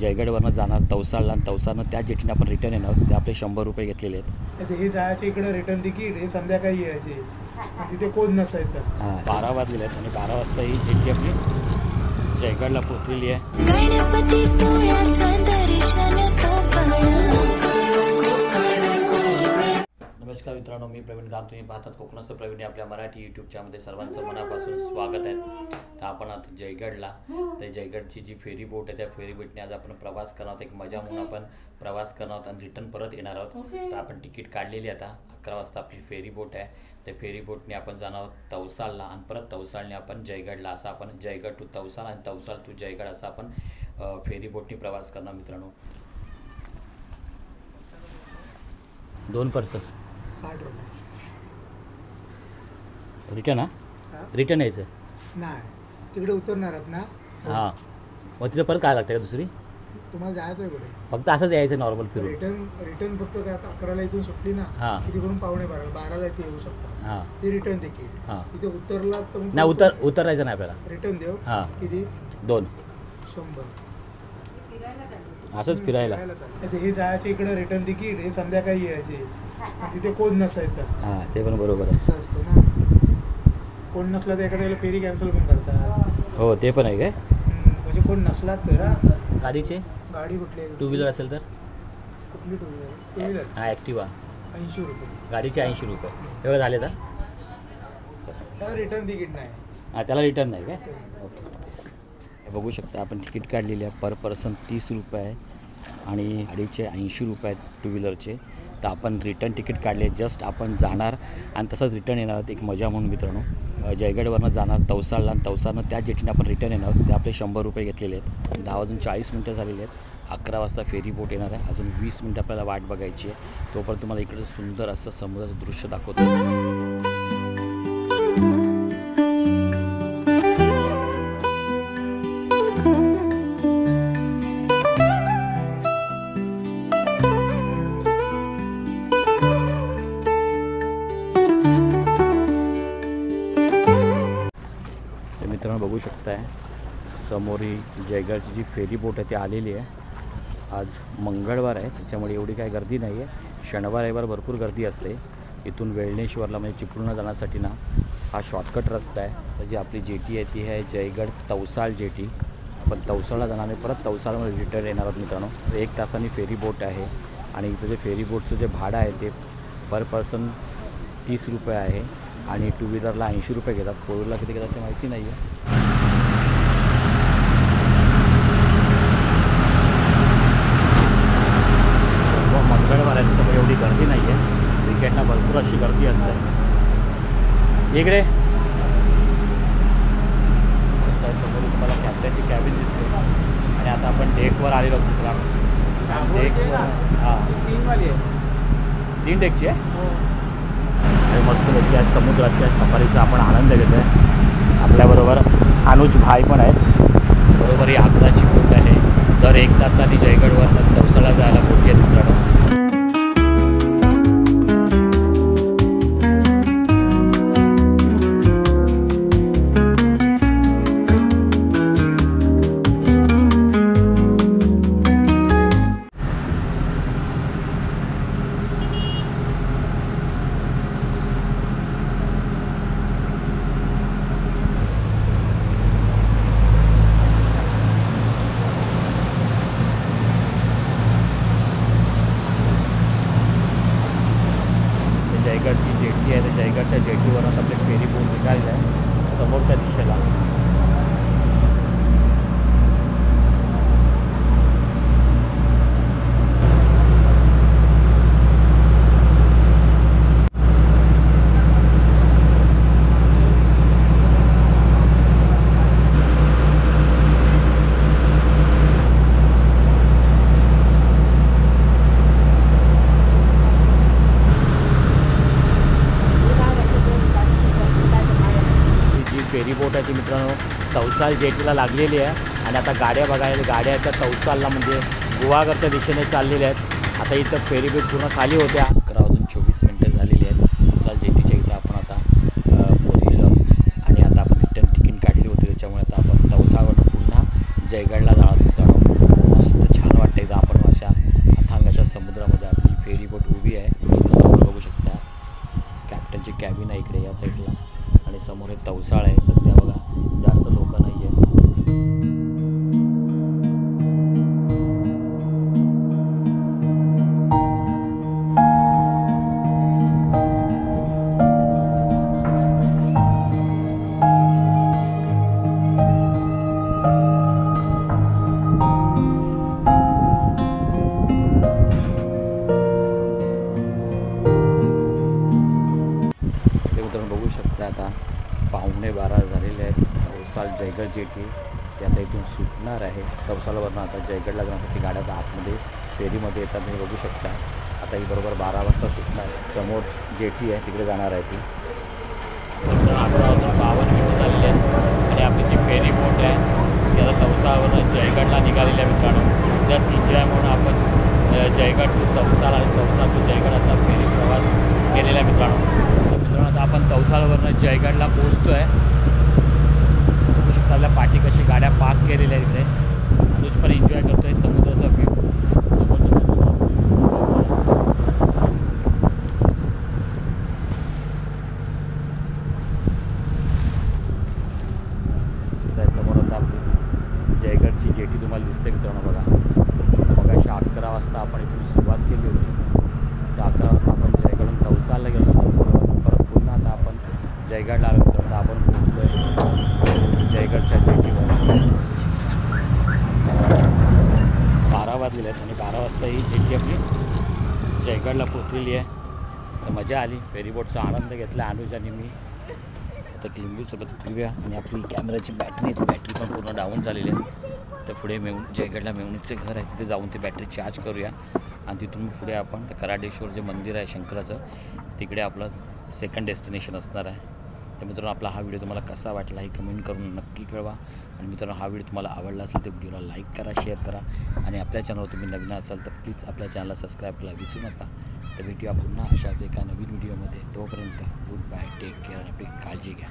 जयगडवरनं जाणार तवसाळला आणि तवसाळनं त्या जेटीने आपण रिटर्न येणार. ते आपले 100 रुपये घेतलेले आहेत. हे जायचे इकडे रिटर्न तिकीट हे संध्याकाळी यायचे तिथे कोण नसायचं. हां 12 वाजलेले आहेत आणि 12 वाजता ही जेटी आपली जयगडला पोहोचलेली आहे. नमस्कार मित्रांनो, मी प्रवीण गाम. तुम्ही पाहतात कोकणस्थ प्रवीण. आपल्या मराठी यूट्यूब चॅनलमध्ये सर्वांचं मनापासून स्वागत आहे. तर आपण आता जयगडला, तर जयगडची जी फेरी बोट आहे त्या फेरी बोटने आज आपण प्रवास करणार आहोत. एक मजा म्हणून आपण प्रवास करणार आहोत आणि रिटर्न परत येणार आहोत. तर आपण तिकीट काढलेली आता 11 वाजता आपली फेरी बोट आहे. त्या फेरी बोटने आपण जाणार आहोत तवसाळला आणि परत तवसाळने आपण जयगडला. असं आपण जयगड टू तवसाळ आणि तवसाळ टू जयगड असा आपण फेरी बोटने प्रवास करणार मित्रांनो. 2 पर्सन 60 रुपये रिटर्न. रिटर्न यायचं नाही, तिकडे उतरणार आहात ना. हां, मग तिथं परत काय लागतं का दुसरी? तुम्हाला जायचं आहे कुठे? फक्त असंच यायचं नॉर्मल फिरून. रिटर्न फक्त काय 11ला इथून सुटली ना, तिकडून 12:15 इथे येऊ शकता. हां, ते रिटर्न तिकीट. तिथे उतरला तर नाही उतरायचं नाही आपल्याला. रिटर्न देऊ. हां, किती? 2 100 असंच फिरायला. हे जायचे इकडे रिटर्न तिकीट हे संध्याकाळी यायचे तिथे कोण नसायचं. हां, ते पण बरोबर आहे. असं असतं ना, कोण नसला तर एखाद्या फेरी कॅन्सल पण करतात. हो, ते पण आहे काय? म्हणजे कोण नसला तर. गाडीचे गाडी कुठली? 2 व्हीलर असेल तर कुठली 2 व्हीलर? हां, ॲक्टिवा 80 रुपये. गाडीचे 80 रुपये एवढं झाले तर. त्याला रिटर्न तिकीट नाही. हां, त्याला रिटर्न नाही काय? ओके, बघू शकता आपण तिकीट काढलेली आहे. पर पर्सन 30 रुपये आहे आणि गाडीचे 80 रुपये आहेत 2 व्हीलरचे. तर आपण रिटर्न तिकीट काढले. जस्ट आपण जाणार आणि तसंच रिटर्न येणार आहोत. एक मजा म्हणून मित्रांनो. जयगडवरनं जाणार तवसाळला आणि तवसाळनं त्या जेटीने आपण रिटर्न येणार आहोत. ते आपले 100 रुपये घेतलेले आहेत. 10 वाजून 40 मिनटं झालेली आहेत. 11 वाजता फेरी बोट येणार आहे. अजून 20 मिनटं आपल्याला वाट बघायची आहे. तोपर्यंत तुम्हाला इकडचं सुंदर असं समुद्राचं दृश्य दाखवतो. मित्रांनो बघू शकताय समोर ही जयगडची जी फेरी बोट आहे ती आलेली आहे. आज मंगळवार आहे त्याच्यामुळे एवढी काही गर्दी नाही आहे. शनिवार रविवार भरपूर गर्दी असते. इथून वेळणेश्वरला म्हणजे चिपळूणला जाण्यासाठी ना हा शॉर्टकट रस्ता आहे. तर जी आपली जेटी आहे ती आहे जयगड तवसाळ जेटी. आपण तवसाळला जाणार आहे, परत तवसाळमध्ये रिटर्न येणार आहोत मित्रांनो. 1 तासांनी फेरी बोट आहे आणि इथं जे फेरी बोटचं जे भाडं आहे ते पर पर्सन 30 रुपये आहे आणि 2 व्हीलरला 80 रुपये घेतात. 4 व्हीलरला किती घेतात ते माहिती नाही आहे. मंगळवार आहे त्याच्यामुळे एवढी गर्दी नाही आहे. विकेंडला भरपूर अशी गर्दी असते. इकडे समोर तुम्हाला कॅप्टनची कॅबिन दिसते आणि आता आपण डेकवर आलेलो आहोत. डेकवर हां 3 डेकची आहे आणि मस्तपैकी आज समुद्राच्या सफारीचा आपण आनंद घेतो आहे. आपल्याबरोबर अनुज भाई पण आहेत. बरोबर ही 11ची बोट आहे. दर 1 तासाने जयगडवरनं तवसाळला जायला बोटी आहेत मित्रांनो. जयगडची जेटी आहे. तर जयगडच्या जेटीवरून आपले फेरी बोट निघालेलं आहे समोरच्या दिशेला. फेरी बोट आहे ती मित्रांनो तवसाळ जेटीला लागलेली आहे आणि आता गाड्या बघायला गाड्याच्या तवसाळला म्हणजे गुहागरच्या दिशेने चाललेल्या आहेत. आता इथं फेरी बोट पूर्ण खाली होत्या. 11 वाजून 24 मिनटं झालेली आहेत. तवसाळ जेटीच्या इथं आपण आता पोहोचलेलो आहोत आणि आता आपण रिटर्न तिकीट काढली होती त्याच्यामुळे आता आपण तवसाळवरून पुन्हा जयगडला जाणार मित्रांनो. मस्त फेरी बोट उभी आहे. इथे समोर बघू शकता कॅप्टनची कॅबिन आहे इकडे या साईडला आणि समोर एक तवसाळ आहे. सध्या बघा जास्त लोक नाही आहेत. बघू शकता आता 11:15 झालेले आहेत. तवसाल जयगड जेटी ते आता इथून सुटणार आहे. तवसालवरनं आता जयगडला जाण्यासाठी गाड्या आतमध्ये फेरीमध्ये येतात. तुम्ही बघू शकता आता ही बरोबर 12 वाजता सुटणार आहे. समोर जेटी आहे तिकडे जाणार आहे ती. 11:52 मिनिटं झालेली आहेत आणि आपली जी फेरी बोट आहे ती आता तवसाळवरून जयगडला निघालेली आहे मित्रांनो. जस्ट एन्जॉय म्हणून आपण जयगड टू तवसाल आणि तवसाल टू जयगड असा फेरी प्रवास केलेला आहे मित्रांनो. आता आपण तवसाळवरनं जयगडला पोहोचतो आहे. बघू शकता आपल्या पाठी कशी गाड्या पार्क केलेल्या आहेत इकडे. अनुज पण एन्जॉय करतो आहे समुद्राचा व्ह्यू. समोर आता आपली जयगडची जेटी तुम्हाला दिसते मित्रांनो. बघा मग अशी 11 वाजता आपण इथून सुरुवात केली होती. तर 11 वाजता आपण जयगडून तवसालला गेलो. आता आपण जयगडला आलो मित्रांनो. आपण पोहोचलो आहे जयगडच्या जेटीवर. 12 वाजलेले आहेत आणि 12 वाजता ही जेटी आपली जयगडला पोचलेली आहे. तर मजा आली. फेरीबोटचा आनंद घेतला अनुज आणि मी. आता लिंबूसोबत पिऊया आणि आपली कॅमेराची बॅटरी पण पूर्ण डाऊन झालेली आहे. तर पुढे जयगडला मेवणीचे घर आहे तिथे जाऊन ती बॅटरी चार्ज करूया आणि तिथून पुढे आपण तर कराडेश्वर जे मंदिर आहे शंकराचं तिकडे आपलं सेकंड डेस्टिनेशन असणार आहे. तर मित्रांनो आपला हा व्हिडिओ तुम्हाला कसा वाटला हे कमेंट करून नक्की कळवा. आणि मित्रांनो हा व्हिडिओ तुम्हाला आवडला असेल तर व्हिडिओला लाईक करा, शेअर करा आणि आपल्या चॅनलवर तुम्ही नवीन असाल तर प्लीज आपल्या चॅनलला सबस्क्राईब करायला विसरू नका. तर भेटूया पुन्हा अशाच एका नवीन व्हिडिओमध्ये. तोपर्यंत गुड बाय, टेक केअर, आपली काळजी घ्या.